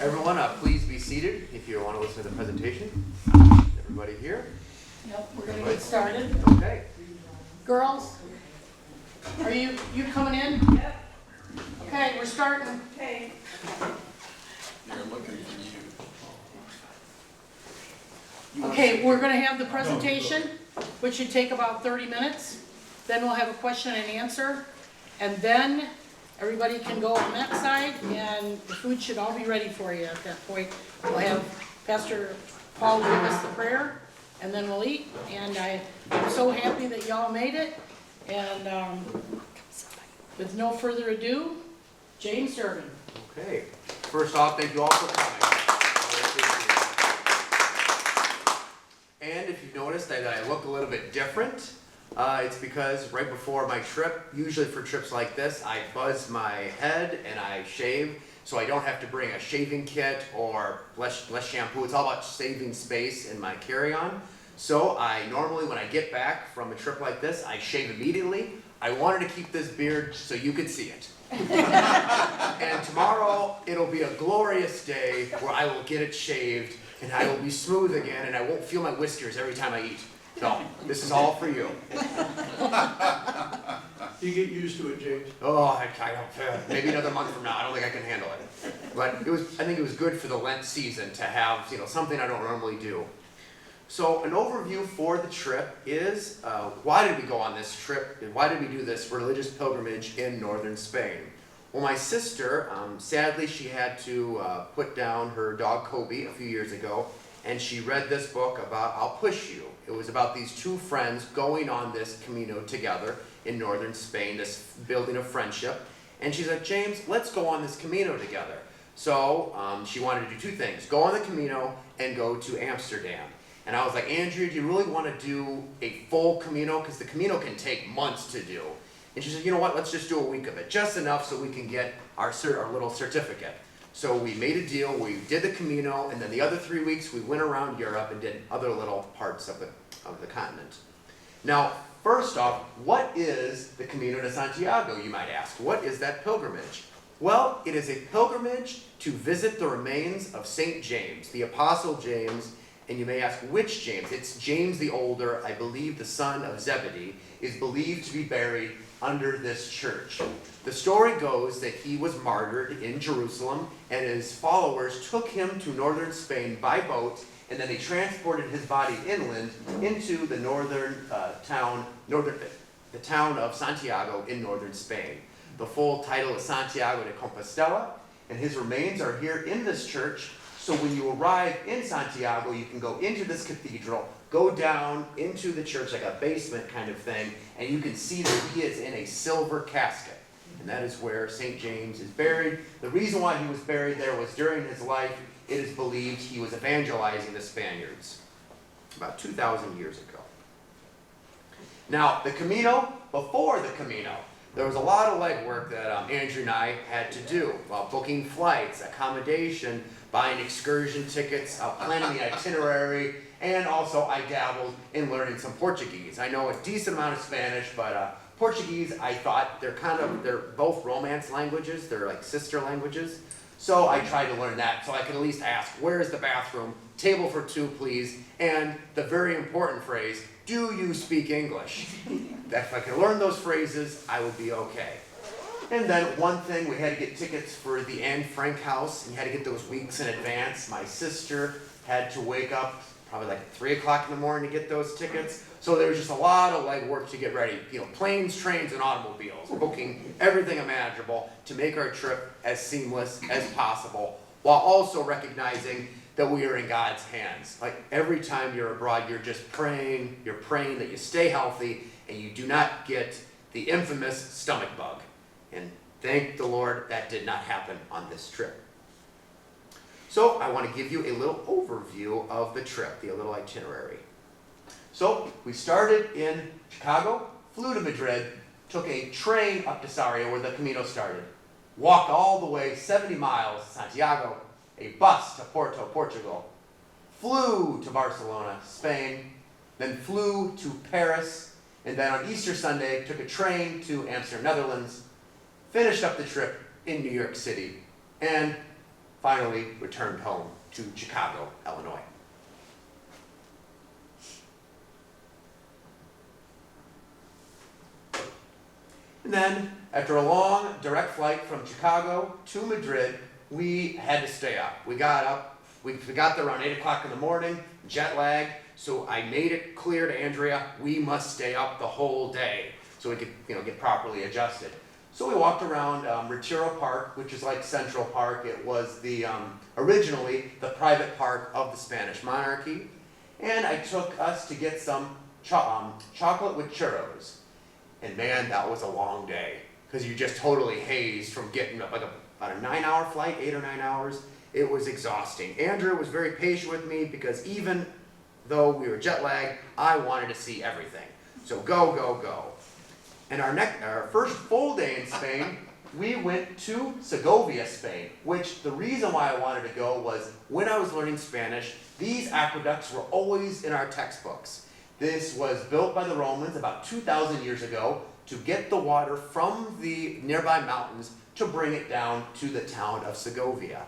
Everyone, please be seated if you want to listen to the presentation. Everybody here? Yep, we're gonna get started. Okay. Girls, are you coming in? Yep. Okay, we're starting. Okay. They're looking for you. Okay, we're gonna have the presentation, which should take about 30 minutes. Then we'll have a question and answer. And then everybody can go on that side, and the food should all be ready for you at that point. We'll have Pastor Paul give us the prayer, and then we'll eat. And I'm so happy that y'all made it. And with no further ado, James Durdan. Okay. First off, thank you all for coming. And if you've noticed that I look a little bit different, it's because right before my trip, usually for trips like this, I buzz my head and I shave, so I don't have to bring a shaving kit or less shampoo. It's all about saving space in my carry-on. So I normally, when I get back from a trip like this, I shave immediately. I wanted to keep this beard so you could see it. And tomorrow, it'll be a glorious day where I will get it shaved and I will be smooth again and I won't feel my whiskers every time I eat. So, this is all for you. You get used to it, James. Oh, I don't, maybe another month from now, I don't think I can handle it. But I think it was good for the Lent season to have, something I don't normally do. So an overview for the trip is, why did we go on this trip, and why did we do this religious pilgrimage in northern Spain? Well, my sister, sadly she had to put down her dog Kobe a few years ago, and she read this book about I'll Push You. It was about these two friends going on this Camino together in northern Spain, this building of friendship. And she's like, James, let's go on this Camino together. So she wanted to do two things, go on the Camino and go to Amsterdam. And I was like, Andrea, do you really want to do a full Camino? Because the Camino can take months to do. And she said, you know what, let's just do a week of it, just enough so we can get our little certificate. So we made a deal, we did the Camino, and then the other 3 weeks we went around Europe and did other little parts of the continent. Now, first off, what is the Camino de Santiago, you might ask? What is that pilgrimage? Well, it is a pilgrimage to visit the remains of St. James, the Apostle James. And you may ask, which James? It's James the Older, I believe the son of Zebedee, is believed to be buried under this church. The story goes that he was martyred in Jerusalem, and his followers took him to northern Spain by boat, and then they transported his body inland into the the town of Santiago in northern Spain. The full title is Santiago de Compostela, and his remains are here in this church. So when you arrive in Santiago, you can go into this cathedral, go down into the church like a basement kind of thing, and you can see that he is in a silver casket. And that is where St. James is buried. The reason why he was buried there was during his life, it is believed he was evangelizing the Spaniards about 2,000 years ago. Now, the Camino, before the Camino, there was a lot of legwork that Andrew and I had to do, booking flights, accommodation, buying excursion tickets, planning the itinerary, and also I dabbled in learning some Portuguese. I know a decent amount of Spanish, but Portuguese, I thought they're both Romance languages, they're like sister languages. So I tried to learn that so I could at least ask, where is the bathroom? Table for two, please. And the very important phrase, do you speak English? That if I could learn those phrases, I would be okay. And then one thing, we had to get tickets for the Anne Frank house, and you had to get those weeks in advance. My sister had to wake up probably like 3 o'clock in the morning to get those tickets. So there was just a lot of legwork to get ready. Planes, trains, and automobiles, booking everything imaginable to make our trip as seamless as possible, while also recognizing that we are in God's hands. Like every time you're abroad, you're just praying, you're praying that you stay healthy and you do not get the infamous stomach bug. And thank the Lord that did not happen on this trip. So I want to give you a little overview of the trip, the little itinerary. So we started in Chicago, flew to Madrid, took a train up to Sarria where the Camino started, walked all the way 70 miles to Santiago, a bus to Porto, Portugal, flew to Barcelona, Spain, then flew to Paris, and then on Easter Sunday took a train to Amsterdam, Netherlands, finished up the trip in New York City, and finally returned home to Chicago, Illinois. And then, after a long direct flight from Chicago to Madrid, we had to stay up. We got up, we got there around 8 o'clock in the morning, jet lag, so I made it clear to Andrea, we must stay up the whole day so we could, get properly adjusted. So we walked around Retiro Park, which is like Central Park. It was originally the private park of the Spanish monarchy. And I took us to get some chocolate with churros. And man, that was a long day, because you just totally hazed from getting up, like about a 9-hour flight, 8 or 9 hours. It was exhausting. Andrea was very patient with me, because even though we were jet lagged, I wanted to see everything. So go, go, go. And our first full day in Spain, we went to Segovia, Spain, which the reason why I wanted to go was when I was learning Spanish, these aqueducts were always in our textbooks. This was built by the Romans about 2,000 years ago to get the water from the nearby mountains to bring it down to the town of Segovia.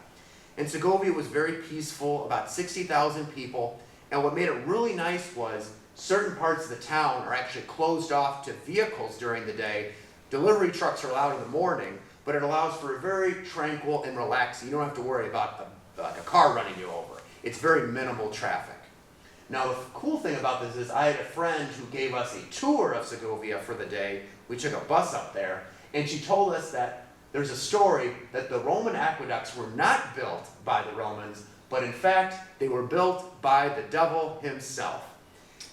And Segovia was very peaceful, about 60,000 people, and what made it really nice was certain parts of the town are actually closed off to vehicles during the day. Delivery trucks are allowed in the morning, but it allows for a very tranquil and relaxing. You don't have to worry about a car running you over. It's very minimal traffic. Now, the cool thing about this is I had a friend who gave us a tour of Segovia for the day. We took a bus up there, and she told us that there's a story that the Roman aqueducts were not built by the Romans, but in fact, they were built by the devil himself.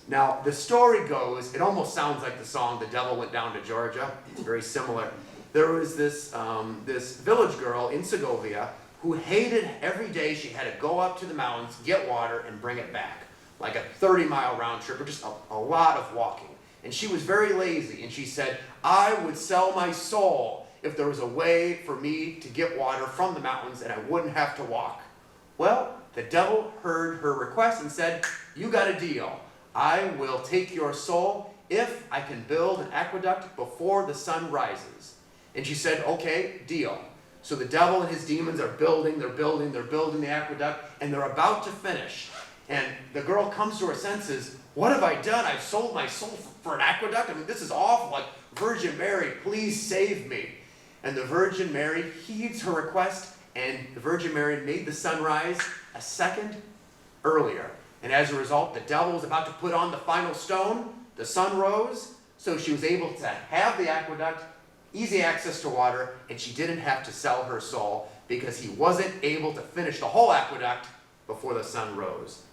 Now, the story goes, it almost sounds like the song, "The Devil Went Down to Georgia." It's very similar. There was this village girl in Segovia who hated every day she had to go up to the mountains, get water, and bring it back. Like a 30-mile round trip, or just a lot of walking. And she was very lazy, and she said, I would sell my soul if there was a way for me to get water from the mountains and I wouldn't have to walk. Well, the devil heard her request and said, you got a deal. I will take your soul if I can build an aqueduct before the sun rises. And she said, okay, deal. So the devil and his demons are building the aqueduct, and they're about to finish. And the girl comes to her senses. What have I done? I've sold my soul for an aqueduct? I mean, this is awful. Like, Virgin Mary, please save me. And the Virgin Mary heeds her request, and the Virgin Mary made the sun rise a second earlier. And as a result, the devil was about to put on the final stone. The sun rose, so she was able to have the aqueduct, easy access to water, and she didn't have to sell her soul because he wasn't able to finish the whole aqueduct before the sun rose.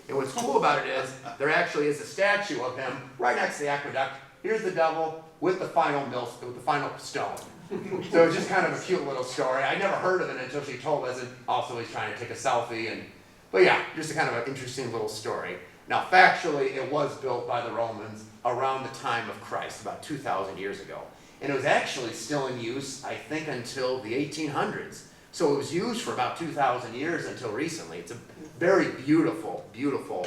And what's cool about it is there actually is a statue of him right next to the aqueduct. Here's the devil with the final stone. So it's just kind of a cute little story. I never heard of it until she told us, and also he's trying to take a selfie. But yeah, just a kind of an interesting little story. Now, factually, it was built by the Romans around the time of Christ, about 2,000 years ago. And it was actually still in use, I think, until the 1800s. So it was used for about 2,000 years until recently. It's a very beautiful, beautiful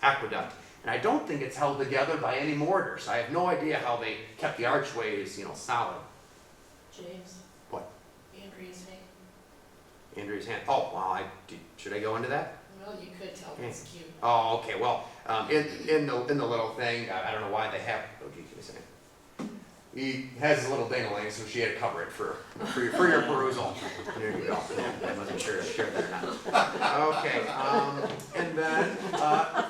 aqueduct. And I don't think it's held together by any mortar. So I have no idea how they kept the archways, solid. James. What? Andrea's name. Andrea's hand. Oh, well, should I go into that? Well, you could tell me it's cute. Oh, okay. Well, in the little thing, I don't know why they have. Oh, geez, give me a second. He has his little ding-a-ling, so she had to cover it for your perusal. There you go. I wasn't sure if I shared that or not. Okay. And then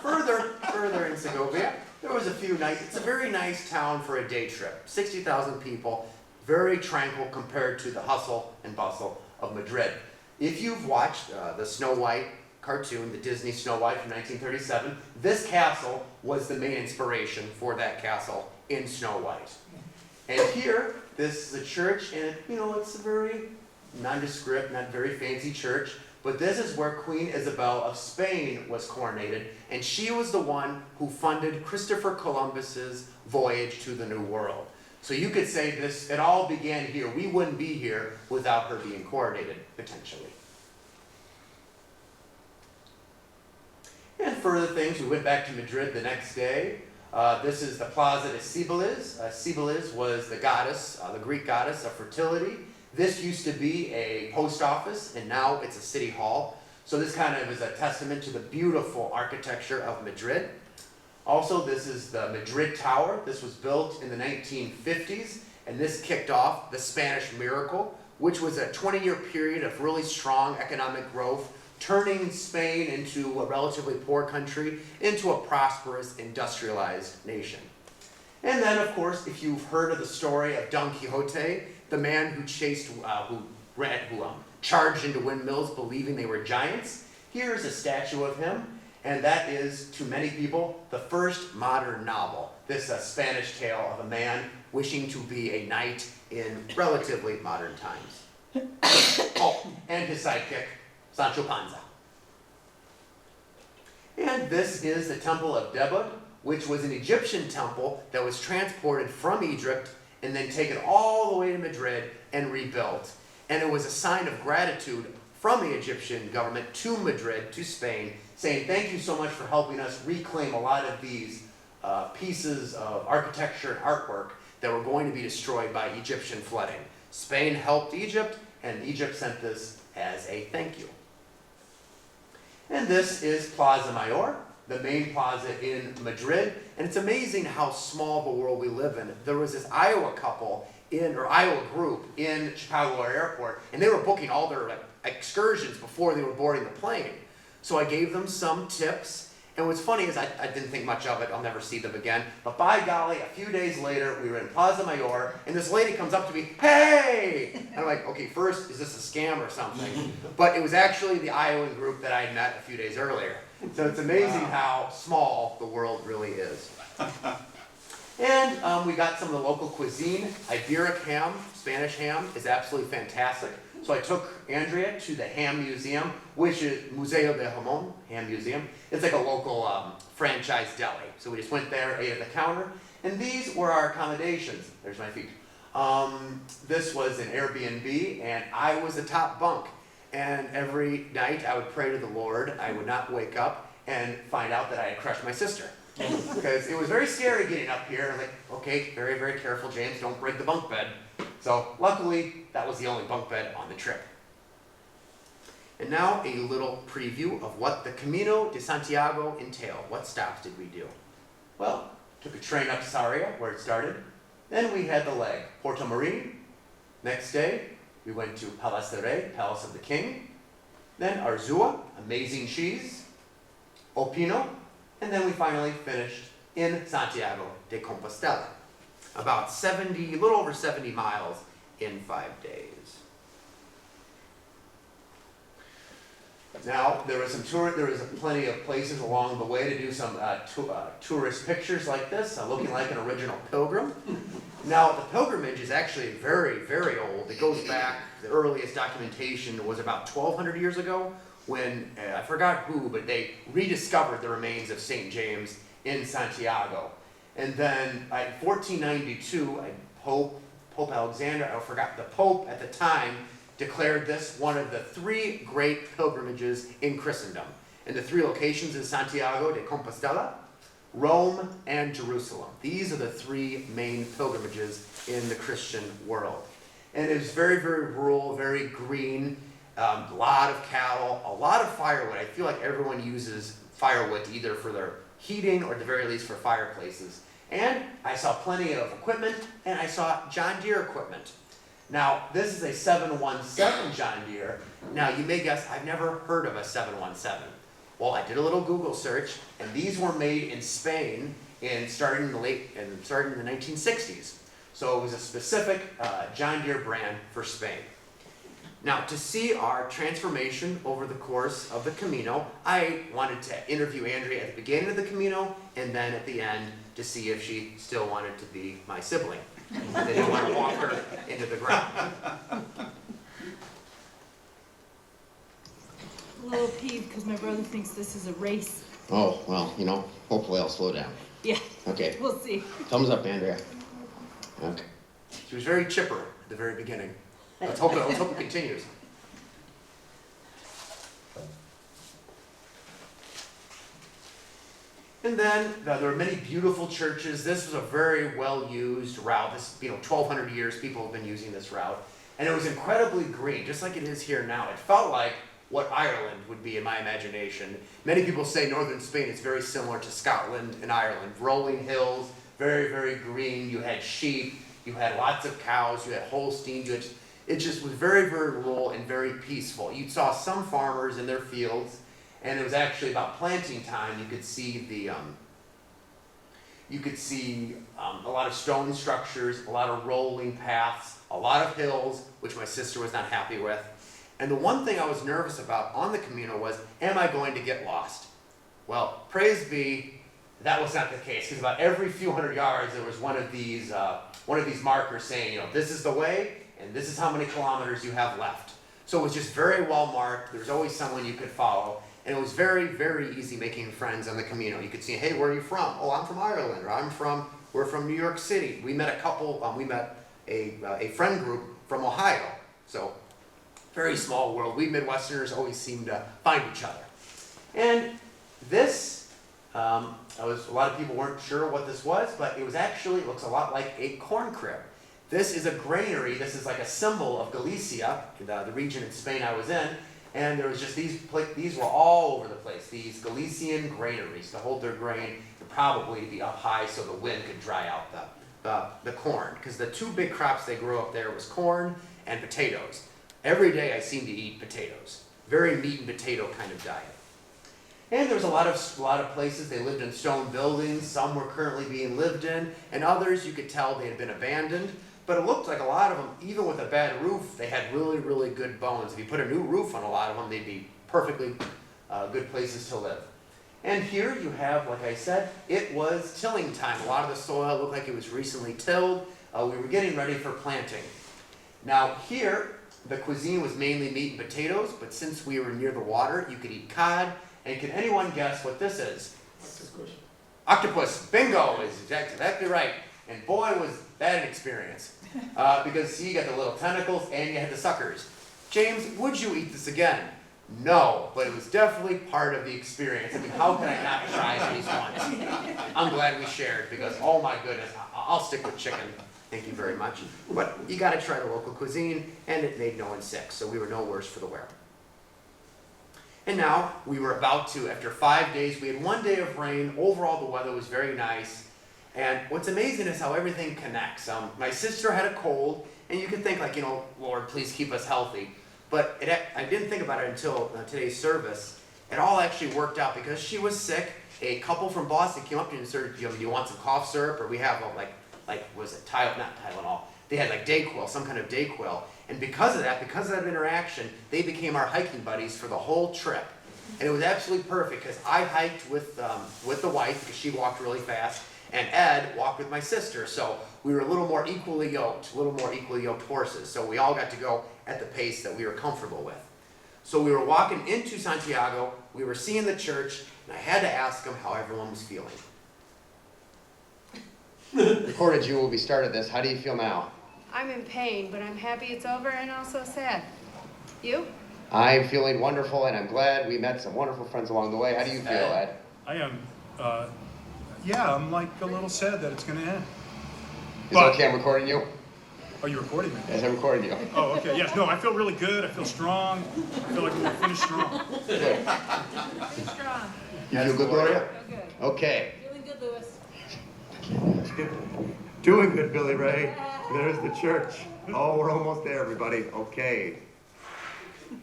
further in Segovia, there was a few nice. It's a very nice town for a day trip. 60,000 people, very tranquil compared to the hustle and bustle of Madrid. If you've watched the Snow White cartoon, the Disney Snow White from 1937, this castle was the main inspiration for that castle in Snow White. And here, this is a church, and it's a very nondescript, not very fancy church, but this is where Queen Isabel of Spain was coronated, and she was the one who funded Christopher Columbus's voyage to the New World. So you could say it all began here. We wouldn't be here without her being coronated, potentially. And further things, we went back to Madrid the next day. This is the Plaza de Cibeles. Cibeles was the goddess, the Greek goddess of fertility. this used to be a post office, and now it's a city hall. So this kind of is a testament to the beautiful architecture of Madrid. Also, this is the Madrid Tower. This was built in the 1950s, and this kicked off the Spanish Miracle, which was a 20-year period of really strong economic growth, turning Spain into a relatively poor country into a prosperous, industrialized nation. And then, of course, if you've heard of the story of Don Quixote, the man who charged into windmills believing they were giants, here's a statue of him, and that is, to many people, the first modern novel. This Spanish tale of a man wishing to be a knight in relatively modern times. Oh, and his sidekick, Sancho Panza. And this is the Temple of Debod, which was an Egyptian temple that was transported from Egypt and then taken all the way to Madrid and rebuilt. And it was a sign of gratitude from the Egyptian government to Madrid, to Spain, saying thank you so much for helping us reclaim a lot of these pieces of architecture and artwork that were going to be destroyed by Egyptian flooding. Spain helped Egypt, and Egypt sent this as a thank you. And this is Plaza Mayor, the main plaza in Madrid. And it's amazing how small the world we live in. There was this Iowa Iowa group in Chicago Airport, and they were booking all their excursions before they were boarding the plane. So I gave them some tips. And what's funny is I didn't think much of it. I'll never see them again. But by golly, a few days later, we were in Plaza Mayor, and this lady comes up to me, hey! And I'm like, okay, first, is this a scam or something? But it was actually the Iowan group that I had met a few days earlier. So it's amazing how small the world really is. And we got some of the local cuisine. Iberic ham, Spanish ham, is absolutely fantastic. So I took Andrea to the Ham Museum, which is Museo de Jamón, Ham Museum. It's like a local franchise deli. So we just went there, ate at the counter, and these were our accommodations. There's my feet. This was an Airbnb, and I was the top bunk. And every night I would pray to the Lord. I would not wake up and find out that I had crushed my sister. Because it was very scary getting up here. Like, okay, very, very careful, James, don't break the bunk bed. So luckily, that was the only bunk bed on the trip. And now a little preview of what the Camino de Santiago entailed. What stops did we do? Well, took a train up to Sarria, where it started. Then we had the leg, Porto Marín. Next day, we went to Palace de Rey, Palace of the King. Then Arzua, amazing cheese. Opino. And then we finally finished in Santiago de Compostela. About a little over 70 miles in 5 days. Now, there was plenty of places along the way to do some tourist pictures like this, looking like an original pilgrim. Now, the pilgrimage is actually very, very old. It goes back, the earliest documentation was about 1,200 years ago, when, I forgot who, but they rediscovered the remains of St. James in Santiago. And then in 1492, Pope Alexander, I forgot, the Pope at the time declared this one of the 3 great pilgrimages in Christendom. And the 3 locations is Santiago de Compostela, Rome, and Jerusalem. These are the 3 main pilgrimages in the Christian world. And it was very, very rural, very green, a lot of cattle, a lot of firewood. I feel like everyone uses firewood either for their heating or at the very least for fireplaces. And I saw plenty of equipment, and I saw John Deere equipment. Now, this is a 717 John Deere. Now, you may guess, I've never heard of a 717. Well, I did a little Google search, and these were made in Spain starting in the 1960s. So it was a specific John Deere brand for Spain. Now, to see our transformation over the course of the Camino, I wanted to interview Andrea at the beginning of the Camino, and then at the end to see if she still wanted to be my sibling. I didn't want to walk her into the ground. A little peeved because my brother thinks this is a race. Oh, well, hopefully I'll slow down. Yeah. Okay. We'll see. Thumbs up, Andrea. Okay. She was very chipper at the very beginning. Let's hope it continues. And then there are many beautiful churches. This was a very well-used route. This, 1,200 years people have been using this route. And it was incredibly green, just like it is here now. It felt like what Ireland would be in my imagination. Many people say northern Spain is very similar to Scotland and Ireland. Rolling hills, very, very green. You had sheep, you had lots of cows, you had Holsteins. It just was very, very rural and very peaceful. You saw some farmers in their fields, and it was actually about planting time. You could see a lot of stone structures, a lot of rolling paths, a lot of hills, which my sister was not happy with. And the one thing I was nervous about on the Camino was, am I going to get lost? Well, praise be, that was not the case, because about every few hundred yards there was one of these markers saying, this is the way, and this is how many kilometers you have left. So it was just very well marked. There was always someone you could follow, and it was very, very easy making friends on the Camino. You could see, hey, where are you from? Oh, I'm from Ireland, or we're from New York City. We met a friend group from Ohio. So very small world. We Midwesterners always seem to find each other. And this, a lot of people weren't sure what this was, but it looks a lot like a corn crib. This is a granary. This is like a symbol of Galicia, the region in Spain I was in. And there was just these were all over the place, these Galician granaries to hold their grain, and probably to be up high so the wind could dry out the corn. Because the two big crops they grew up there was corn and potatoes. Every day I seemed to eat potatoes. Very meat and potato kind of diet. And there was a lot of places they lived in stone buildings. Some were currently being lived in, and others you could tell they had been abandoned. But it looked like a lot of them, even with a bad roof, they had really, really good bones. If you put a new roof on a lot of them, they'd be perfectly good places to live. And here you have, like I said, it was tilling time. A lot of the soil looked like it was recently tilled. We were getting ready for planting. Now here, the cuisine was mainly meat and potatoes, but since we were near the water, you could eat cod. And can anyone guess what this is? Octopus. Bingo is exactly right. And boy, was that an experience. Because you got the little tentacles and you had the suckers. James, would you eat this again? No, but it was definitely part of the experience. I mean, how can I not try at least once? I'm glad we shared because, oh my goodness, I'll stick with chicken. Thank you very much. But you got to try the local cuisine, and it made no one sick, so we were no worse for the wear. And now we were about to, after 5 days, we had 1 day of rain. Overall, the weather was very nice. And what's amazing is how everything connects. My sister had a cold, and you can think like, Lord, please keep us healthy. But I didn't think about it until today's service. It all actually worked out because she was sick. A couple from Boston came up to me and said, do you want some cough syrup? Or we have was it not Tylenol? They had like Dayquil, some kind of Dayquil. And because of that interaction, they became our hiking buddies for the whole trip. And it was absolutely perfect because I hiked with the wife because she walked really fast. And Ed walked with my sister, so we were a little more equally yoked horses. So we all got to go at the pace that we were comfortable with. So we were walking into Santiago, we were seeing the church, and I had to ask him how everyone was feeling. Recorded you when we started this. How do you feel now? I'm in pain, but I'm happy it's over and also sad. You? I'm feeling wonderful, and I'm glad we met some wonderful friends along the way. How do you feel, Ed? I am, I'm like a little sad that it's going to end. Is it okay I'm recording you? Are you recording me? Yes, I'm recording you. Oh, okay. Yes, no, I feel really good. I feel strong. I feel like we're going to finish strong. Good. Pretty strong. You feel good, Gloria? Feel good. Okay. Feeling good, Louis. Doing good, Billy Ray. There's the church. Oh, we're almost there, everybody. Okay.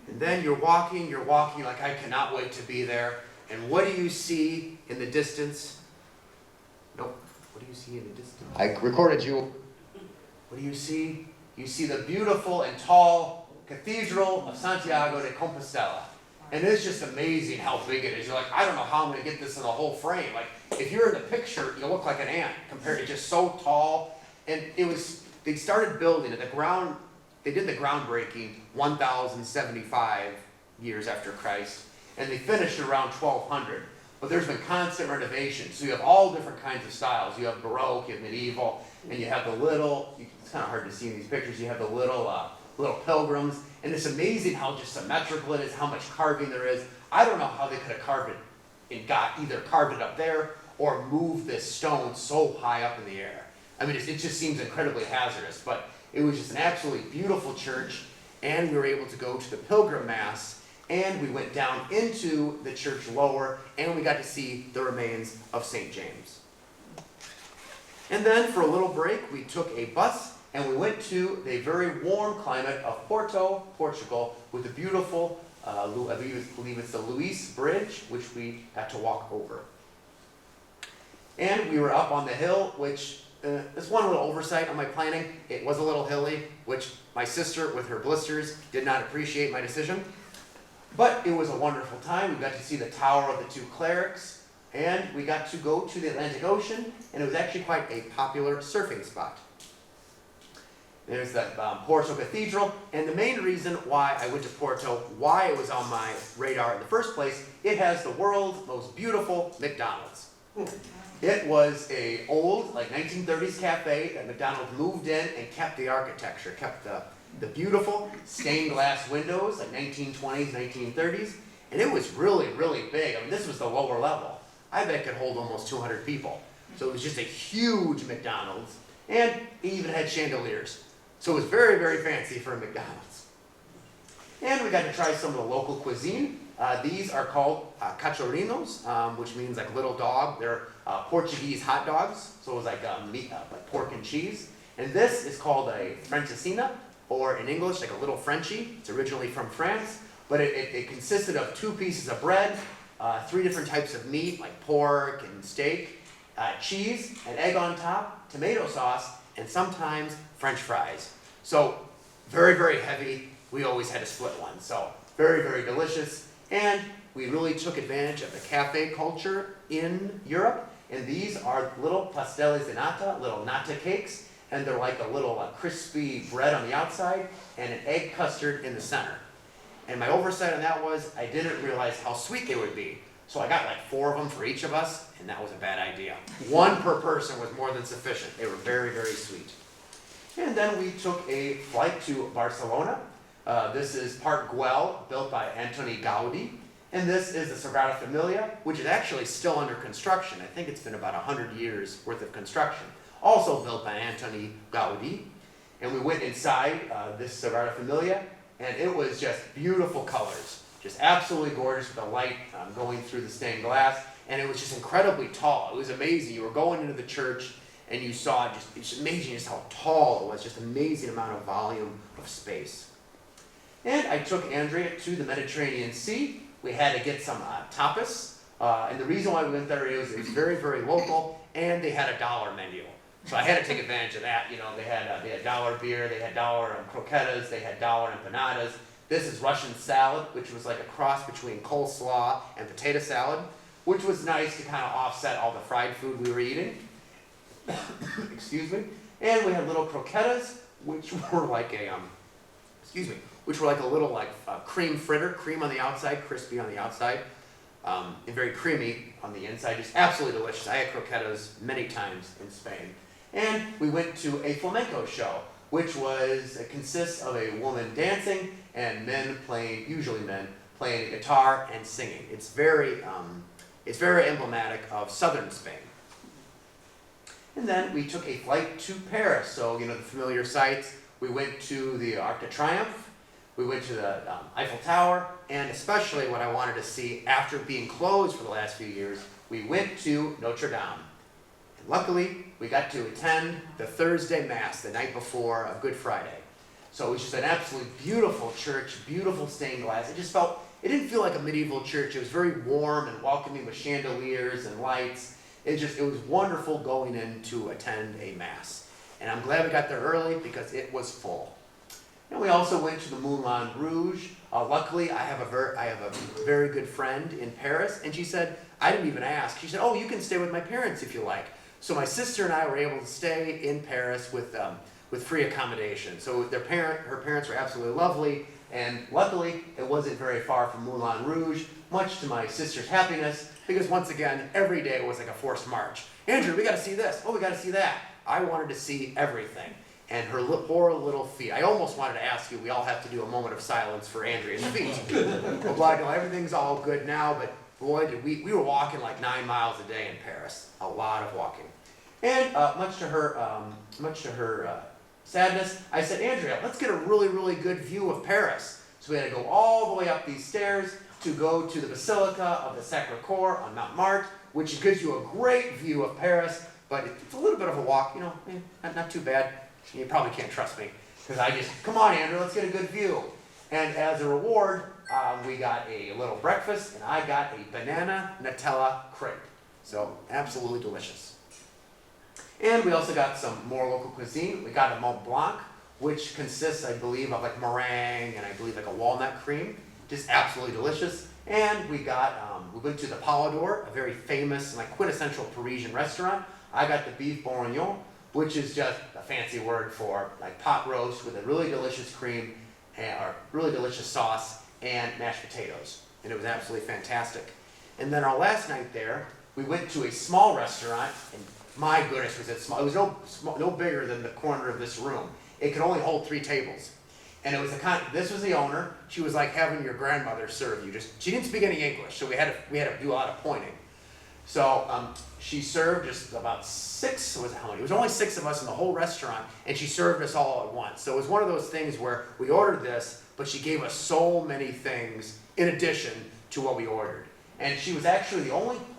And then you're walking like I cannot wait to be there. And what do you see in the distance? Nope. What do you see in the distance? I recorded you. What do you see? You see the beautiful and tall Cathedral of Santiago de Compostela. And it's just amazing how big it is. You're like, I don't know how I'm going to get this in the whole frame. Like, if you're in the picture, you look like an ant compared to just so tall. And they started building it. They did the groundbreaking 1,075 years after Christ. And they finished around 1200. But there's been constant renovation. So you have all different kinds of styles. You have Baroque, you have medieval, and you have the little, it's kind of hard to see in these pictures, you have the little pilgrims. And it's amazing how just symmetrical it is, how much carving there is. I don't know how they could have carved it and either carved it up there or moved this stone so high up in the air. I mean, it just seems incredibly hazardous. But It was just an absolutely beautiful church, and we were able to go to the Pilgrim Mass, and we went down into the church lower, and we got to see the remains of St. James. And then for a little break, we took a bus, and we went to the very warm climate of Porto, Portugal, with the beautiful, I believe it's the Luís Bridge, which we had to walk over. And we were up on the hill, which is one little oversight on my planning. It was a little hilly, which my sister, with her blisters, did not appreciate my decision. But it was a wonderful time. We got to see the Tower of the Two Clerics, and we got to go to the Atlantic Ocean, and it was actually quite a popular surfing spot. There's the Porto Cathedral, and the main reason why I went to Porto, why it was on my radar in the first place, it has the world's most beautiful McDonald's. It was a old, like 1930s cafe that McDonald's moved in and kept the architecture, kept the beautiful stained glass windows, like 1920s, 1930s, and it was really, really big. I mean, this was the lower level. I bet it could hold almost 200 people. So it was just a huge McDonald's, and it even had chandeliers. So it was very, very fancy for a McDonald's. And we got to try some of the local cuisine. These are called cachorrinos, which means like little dog. They're Portuguese hot dogs. So it was like meat, like pork and cheese. And this is called a francesinha, or in English, like a little Frenchie. It's originally from France, but it consisted of 2 pieces of bread, 3 different types of meat, like pork and steak, cheese, an egg on top, tomato sauce, and sometimes French fries. So very, very heavy. We always had to split one. So very, very delicious. And we really took advantage of the cafe culture in Europe. And these are little pasteles de nata, little nata cakes. And they're like a little crispy bread on the outside and an egg custard in the center. And my oversight on that was I didn't realize how sweet they would be. So I got like 4 of them for each of us, and that was a bad idea. 1 per person was more than sufficient. They were very, very sweet. And then we took a flight to Barcelona. This is Park Güell, built by Antoni Gaudi. And this is the Sagrada Familia, which is actually still under construction. I think it's been about 100 years worth of construction. Also built by Antoni Gaudi. And we went inside this Sagrada Familia, and it was just beautiful colors. Just absolutely gorgeous with the light going through the stained glass. And it was just incredibly tall. It was amazing. You were going into the church, and you saw it's amazing just how tall it was, just amazing amount of volume of space. And I took Andrea to the Mediterranean Sea. We had to get some tapas, and the reason why we went there is it was very, very local, and they had a $1 menu. So I had to take advantage of that. You know, they had $1 beer, they had $1 croquetas, they had $1 empanadas. This is Russian salad, which was like a cross between coleslaw and potato salad, which was nice to kind of offset all the fried food we were eating. Excuse me. And we had little croquetas, which were like a, which were like a little cream fritter, cream on the outside, crispy on the outside, and very creamy on the inside. Just absolutely delicious. I had croquetas many times in Spain. And we went to a flamenco show, which consists of a woman dancing and men playing, usually men, playing a guitar and singing. It's very emblematic of southern Spain. And then we took a flight to Paris. So, you know, the familiar sights. We went to the Arc de Triomphe. We went to the Eiffel Tower. And especially what I wanted to see after being closed for the last few years, we went to Notre Dame. And luckily, we got to attend the Thursday Mass the night before of Good Friday. So it was just an absolutely beautiful church, beautiful stained glass. It didn't feel like a medieval church. It was very warm and welcoming with chandeliers and lights. It was wonderful going in to attend a Mass. And I'm glad we got there early because it was full. And we also went to the Moulin Rouge. Luckily, I have a very good friend in Paris, and she said, I didn't even ask. She said, oh, you can stay with my parents if you like. So my sister and I were able to stay in Paris with free accommodation. So her parents were absolutely lovely, and luckily, it wasn't very far from Moulin Rouge, much to my sister's happiness, because once again, every day was like a forced march. Andrew, we gotta see this. Oh, we gotta see that. I wanted to see everything. And her poor little feet. I almost wanted to ask you, we all have to do a moment of silence for Andrea's feet. Well, I know everything's all good now, but boy, we were walking like 9 miles a day in Paris. A lot of walking. And much to her sadness, I said, Andrea, let's get a really, really good view of Paris. So we had to go all the way up these stairs to go to the Basilica of the Sacré-Cœur on Mount Martre, which gives you a great view of Paris, but it's a little bit of a walk, not too bad. You probably can't trust me, because I just, come on, Andrea, let's get a good view. And as a reward, we got a little breakfast, and I got a banana Nutella crepe. So, absolutely delicious. And we also got some more local cuisine. We got a Mont Blanc, which consists, I believe, of like meringue and I believe like a walnut cream. Just absolutely delicious. And we went to the Polidor, a very famous and like quintessential Parisian restaurant. I got the beef bourguignon, which is just a fancy word for like pot roast with a really delicious cream or really delicious sauce and mashed potatoes. And it was absolutely fantastic. And then our last night there, we went to a small restaurant, and my goodness, was it small. It was no bigger than the corner of this room. It could only hold 3 tables. And it was this was the owner. She was like having your grandmother serve you. She didn't speak any English, so we had to do a lot of pointing. So she served just about 6, was it how many? It was only 6 of us in the whole restaurant, and she served us all at once. So it was one of those things where we ordered this, but she gave us so many things in addition to what we ordered. And she was actually the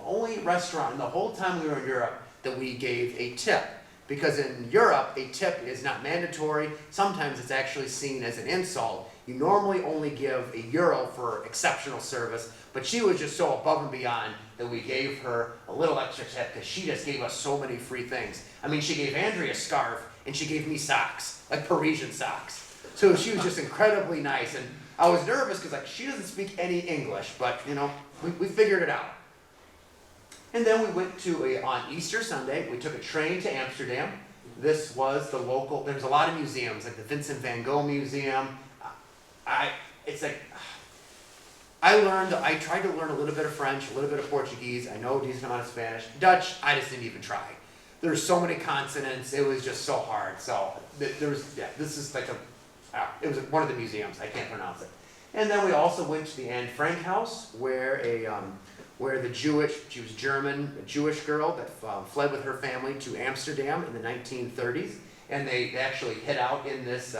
only restaurant in the whole time we were in Europe that we gave a tip. Because in Europe, a tip is not mandatory. Sometimes it's actually seen as an insult. You normally only give €1 for exceptional service, but she was just so above and beyond that we gave her a little extra tip because she just gave us so many free things. I mean, she gave Andrea a scarf and she gave me socks, like Parisian socks. So she was just incredibly nice. And I was nervous because like she doesn't speak any English, but we figured it out. And then we went on Easter Sunday, we took a train to Amsterdam. This was the local, there's a lot of museums, like the Vincent van Gogh Museum. I tried to learn a little bit of French, a little bit of Portuguese. I know a decent amount of Spanish. Dutch, I just didn't even try. There's so many consonants, it was just so hard. So it was one of the museums, I can't pronounce it. And then we also went to the Anne Frank house, where she was German, a Jewish girl that fled with her family to Amsterdam in the 1930s. And they actually hid out in this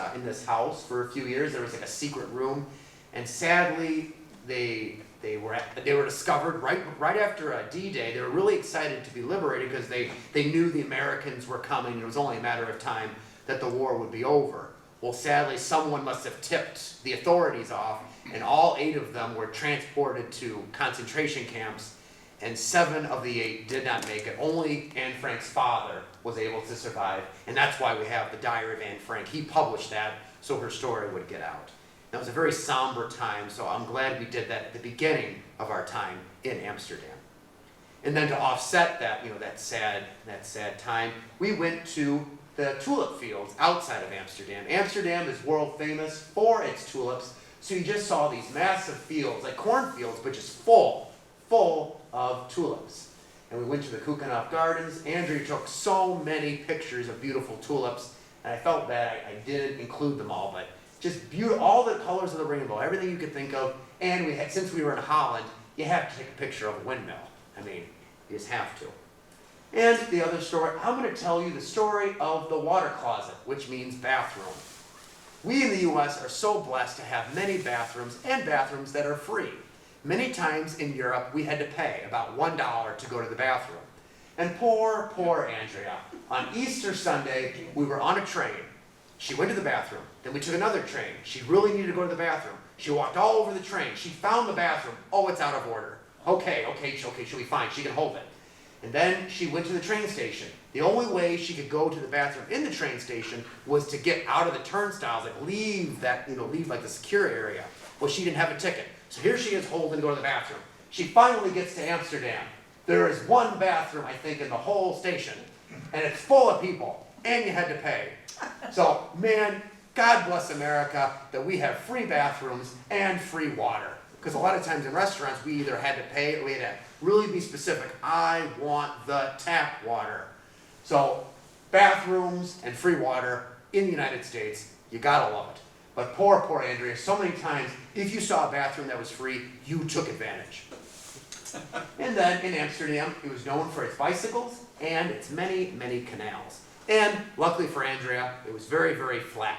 house for a few years. There was like a secret room. And sadly, they were discovered right after D-Day. They were really excited to be liberated because they knew the Americans were coming. It was only a matter of time that the war would be over. Well, sadly, someone must have tipped the authorities off, and all 8 of them were transported to concentration camps, and 7 of the 8 did not make it. Only Anne Frank's father was able to survive, and that's why we have the Diary of Anne Frank. He published that so her story would get out. That was a very somber time, so I'm glad we did that at the beginning of our time in Amsterdam. And then to offset that, that sad time, we went to the tulip fields outside of Amsterdam. Amsterdam is world famous for its tulips, so you just saw these massive fields, like cornfields, but just full of tulips. And we went to the Keukenhof Gardens. Andrea took so many pictures of beautiful tulips, and I felt bad I didn't include them all, but just beautiful, all the colors of the rainbow, everything you could think of. And since we were in Holland, you have to take a picture of a windmill. I mean, you just have to. And the other story, I'm going to tell you the story of the water closet, which means bathroom. We in the U.S. are so blessed to have many bathrooms and bathrooms that are free. Many times in Europe, we had to pay about $1 to go to the bathroom. And poor Andrea. On Easter Sunday, we were on a train. She went to the bathroom. Then we took another train. She really needed to go to the bathroom. She walked all over the train. She found the bathroom. Oh, it's out of order. Okay, she'll be fine. She can hold it. And then she went to the train station. The only way she could go to the bathroom in the train station was to get out of the turnstiles, like leave like the secure area. Well, she didn't have a ticket. So here she is holding to go to the bathroom. She finally gets to Amsterdam. There is one bathroom, I think, in the whole station. And it's full of people. And you had to pay. So, man, God bless America that we have free bathrooms and free water. Because a lot of times in restaurants, we either had to pay or we had to really be specific. I want the tap water. So, bathrooms and free water in the United States, you gotta love it. But poor Andrea, so many times, if you saw a bathroom that was free, you took advantage. And then in Amsterdam, it was known for its bicycles and its many, many canals. And luckily for Andrea, it was very, very flat.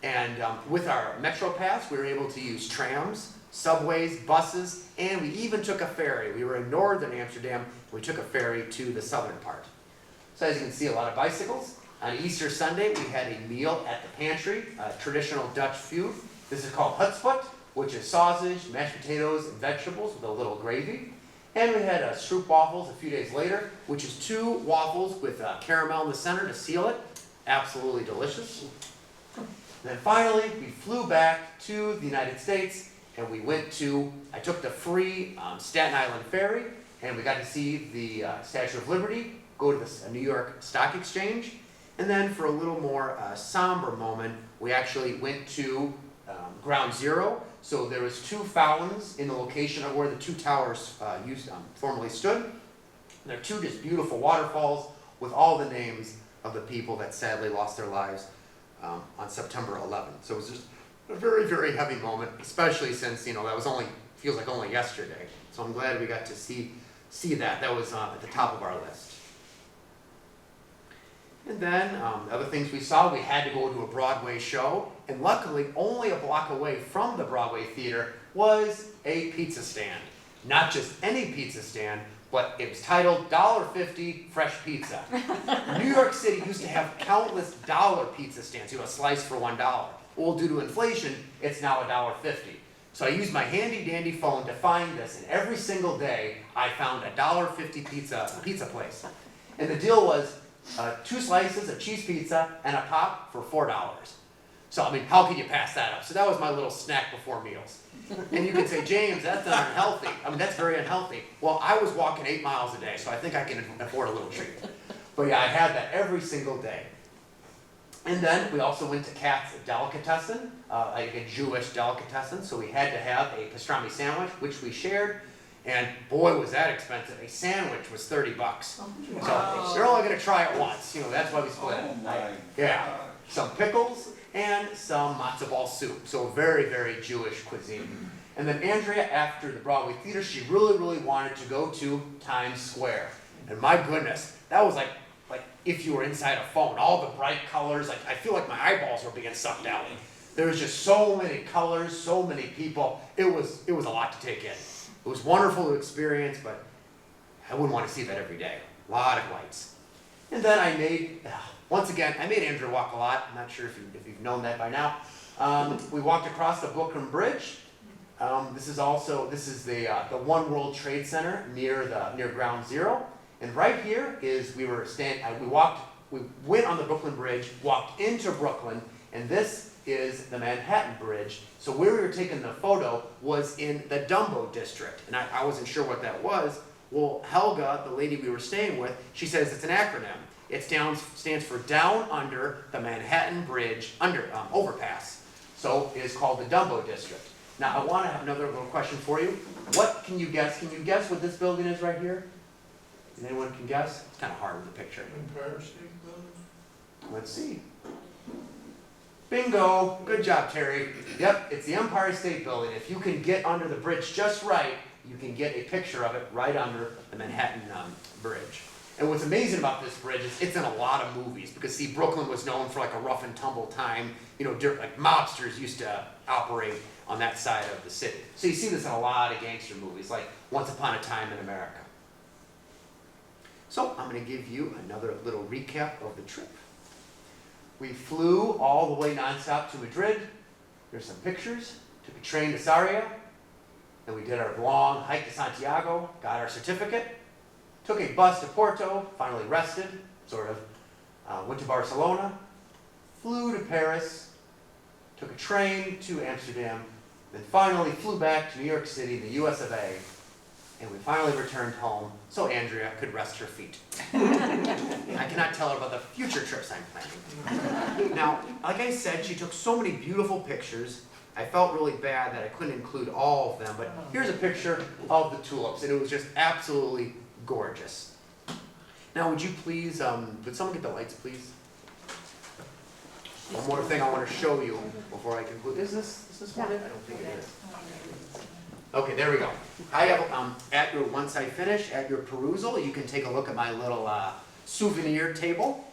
And with our Metro Pass, we were able to use trams, subways, buses, and we even took a ferry. We were in northern Amsterdam, we took a ferry to the southern part. So as you can see, a lot of bicycles. On Easter Sunday, we had a meal at the pantry, a traditional Dutch food. This is called hutspot, which is sausage, mashed potatoes, and vegetables with a little gravy. And we had stroop waffles a few days later, which is 2 waffles with caramel in the center to seal it. Absolutely delicious. And then finally, we flew back to the United States, and we went to, I took the free Staten Island ferry, and we got to see the Statue of Liberty, go to the New York Stock Exchange, and then for a little more somber moment, we actually went to Ground Zero. So there was 2 fountains in the location of where the 2 towers formerly stood. And there are 2 just beautiful waterfalls with all the names of the people that sadly lost their lives on September 11th. So it was just a very, very heavy moment, especially since, that was feels like only yesterday. So I'm glad we got to see that. That was at the top of our list. And then the other things we saw, we had to go to a Broadway show, and luckily only a block away from the Broadway theater was a pizza stand. Not just any pizza stand, but it was titled $1.50 Fresh Pizza. New York City used to have countless dollar pizza stands, a slice for $1. Well, due to inflation, it's now $1.50. So I used my handy dandy phone to find this, and every single day I found a $1.50 pizza place. And the deal was 2 slices of cheese pizza and a pop for $4. So, how can you pass that up? So that was my little snack before meals. And you could say, James, that's not unhealthy. That's very unhealthy. Well, I was walking 8 miles a day, so I think I can afford a little treat. But yeah, I had that every single day. And then we also went to Katz's Delicatessen, like a Jewish delicatessen. So we had to have a pastrami sandwich, which we shared. And boy, was that expensive. A sandwich was $30. So you're only going to try it once. That's why we split it. Oh my. Yeah. Some pickles and some matzo ball soup. So very, very Jewish cuisine. And then Andrea, after the Broadway theater, she really, really wanted to go to Times Square. And my goodness, that was like if you were inside a phone, all the bright colors. I feel like my eyeballs were being sucked out. There was just so many colors, so many people. It was a lot to take in. It was wonderful to experience, but I wouldn't want to see that every day. A lot of lights. And then I made Andrea walk a lot. I'm not sure if you've known that by now. We walked across the Brooklyn Bridge. This is the One World Trade Center near Ground Zero. And right here is we went on the Brooklyn Bridge, walked into Brooklyn, and this is the Manhattan Bridge. So where we were taking the photo was in the Dumbo district, and I wasn't sure what that was. Well, Helga, the lady we were staying with, she says it's an acronym. It stands for Down Under the Manhattan Bridge Overpass. So it is called the Dumbo district. Now I want to have another little question for you. What can you guess? Can you guess what this building is right here? Anyone can guess? It's kind of hard with the picture. Empire State Building? Let's see. Bingo! Good job, Terry. Yep, it's the Empire State Building. If you can get under the bridge just right, you can get a picture of it right under the Manhattan Bridge. And what's amazing about this bridge is it's in a lot of movies because, see, Brooklyn was known for like a rough and tumble time. Like mobsters used to operate on that side of the city. So you see this in a lot of gangster movies, like Once Upon a Time in America. So I'm going to give you another little recap of the trip. We flew all the way nonstop to Madrid. There's some pictures. Took a train to Sarria. Then we did our long hike to Santiago, got our certificate. Took a bus to Porto, finally rested, sort of. Went to Barcelona. Flew to Paris. Took a train to Amsterdam. Then finally flew back to New York City, the US of A. And we finally returned home so Andrea could rest her feet. I cannot tell her about the future trips I'm planning. Now, like I said, she took so many beautiful pictures. I felt really bad that I couldn't include all of them, but here's a picture of the tulips, and it was just absolutely gorgeous. Now, would you please, would someone get the lights, please? One more thing I want to show you before I conclude. Is this one it? I don't think it is. Okay, there we go. I have, once I finish, at your perusal, you can take a look at my little souvenir table.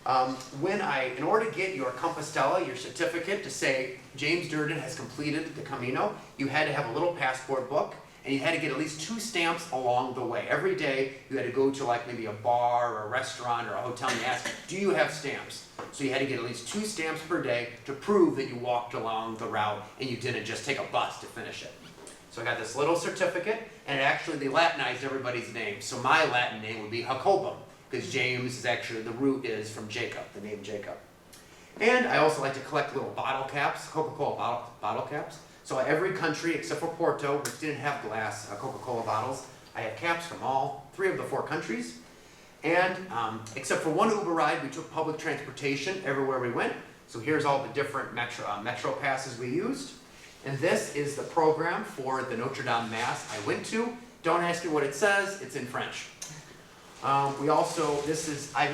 In order to get your Compostela, your certificate to say James Durdan has completed the Camino, you had to have a little passport book, and you had to get at least 2 stamps along the way. Every day, you had to go to like maybe a bar or a restaurant or a hotel and you ask, do you have stamps? So you had to get at least 2 stamps per day to prove that you walked along the route and you didn't just take a bus to finish it. So I got this little certificate, and actually they Latinized everybody's name. So my Latin name would be Jacobum, because James is actually, the root is from Jacob, the name Jacob. And I also like to collect little bottle caps, Coca-Cola bottle caps. So every country except for Porto, which didn't have glass Coca-Cola bottles, I have caps from all 3 of the 4 countries. And except for one Uber ride, we took public transportation everywhere we went. So here's all the different metro passes we used. And this is the program for the Notre Dame Mass I went to. Don't ask me what it says, it's in French. I've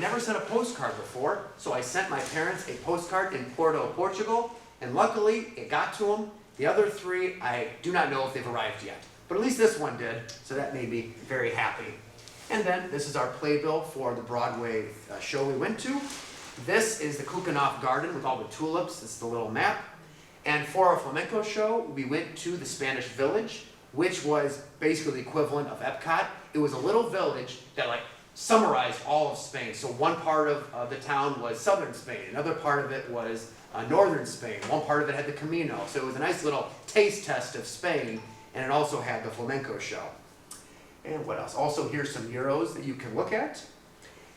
never sent a postcard before, so I sent my parents a postcard in Porto, Portugal, and luckily it got to them. The other 3, I do not know if they've arrived yet, but at least this one did, so that made me very happy. And then this is our playbill for the Broadway show we went to. This is the Kukenhof Garden with all the tulips. This is the little map. And for our flamenco show, we went to the Spanish Village, which was basically the equivalent of Epcot. It was a little village that summarized all of Spain. So one part of the town was southern Spain, another part of it was northern Spain, one part of it had the Camino. So it was a nice little taste test of Spain, and it also had the flamenco show. And what else? Also, here's some euros that you can look at.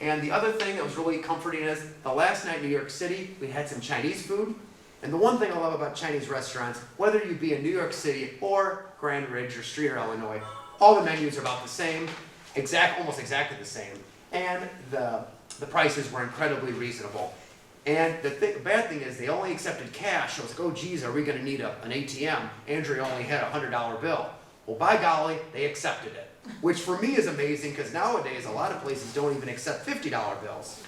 And the other thing that was really comforting is the last night in New York City, we had some Chinese food. And the one thing I love about Chinese restaurants, whether you be in New York City or Grand Ridge or Streator, Illinois, all the menus are about the same, almost exactly the same. And the prices were incredibly reasonable. And the bad thing is they only accepted cash. So I was like, oh geez, are we going to need an ATM? Andrea only had a $100 bill. Well, by golly, they accepted it. Which for me is amazing because nowadays a lot of places don't even accept $50 bills.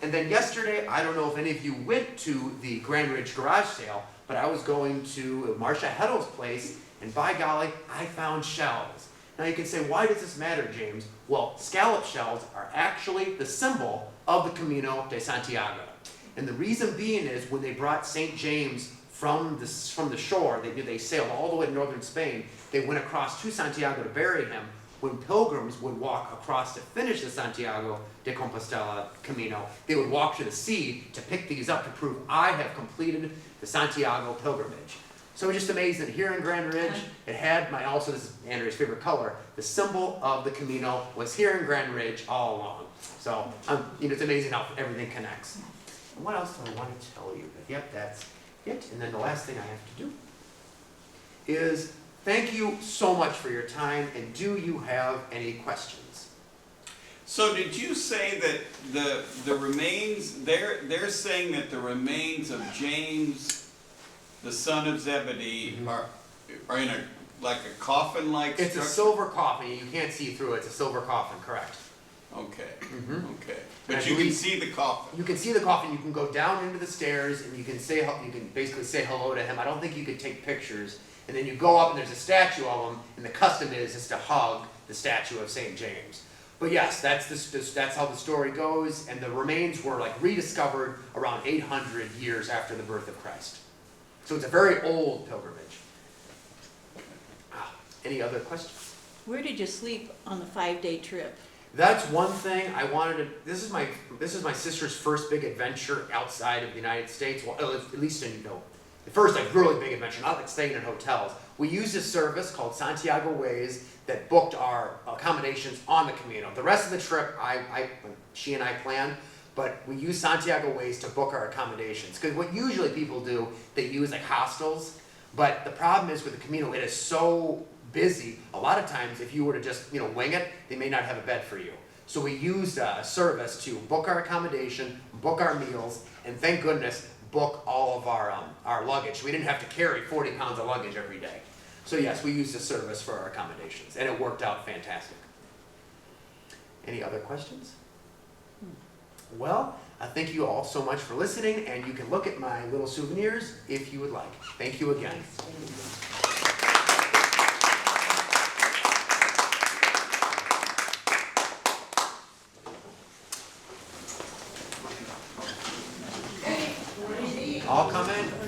And then yesterday, I don't know if any of you went to the Grand Ridge garage sale, but I was going to Marcia Heddle's place, and by golly, I found shells. Now you can say, why does this matter, James? Well, scallop shells are actually the symbol of the Camino de Santiago. And the reason being is when they brought St. James from the shore, they sailed all the way to northern Spain, they went across to Santiago to bury him. When pilgrims would walk across to finish the Santiago de Compostela Camino, they would walk to the sea to pick these up to prove I have completed the Santiago pilgrimage. So it's just amazing. Here in Grand Ridge, it had this is Andrea's favorite color, the symbol of the Camino was here in Grand Ridge all along. So it's amazing how everything connects. And what else do I want to tell you? Yep, that's it. And then the last thing I have to do is thank you so much for your time, and do you have any questions? So did you say that the remains, they're saying that the remains of James, the son of Zebedee, are in a coffin-like structure? It's a silver coffin. You can't see through it. It's a silver coffin, correct. Okay, Mm-hmm. okay. But you can see the coffin? You can see the coffin. You can go down into the stairs, and you can basically say hello to him. I don't think you could take pictures. And then you go up and there's a statue of him, and the custom is to hug the statue of St. James. But yes, that's how the story goes, and the remains were rediscovered around 800 years after the birth of Christ. So it's a very old pilgrimage. Any other questions? Where did you sleep on the 5-day trip? That's one thing I wanted to. This is my sister's first big adventure outside of the United States. Well, at least the first really big adventure, not staying in hotels. We used a service called Santiago Ways that booked our accommodations on the Camino. The rest of the trip, she and I planned, but we used Santiago Ways to book our accommodations. Because what usually people do, they use hostels. But the problem is with the Camino, it is so busy. A lot of times, if you were to just wing it, they may not have a bed for you. So we used a service to book our accommodation, book our meals, and thank goodness, book all of our luggage. We didn't have to carry 40 pounds of luggage every day. So yes, we used a service for our accommodations, and it worked out fantastic. Any other questions? Well, I thank you all so much for listening, and you can look at my little souvenirs if you would like. Thank you again. come in,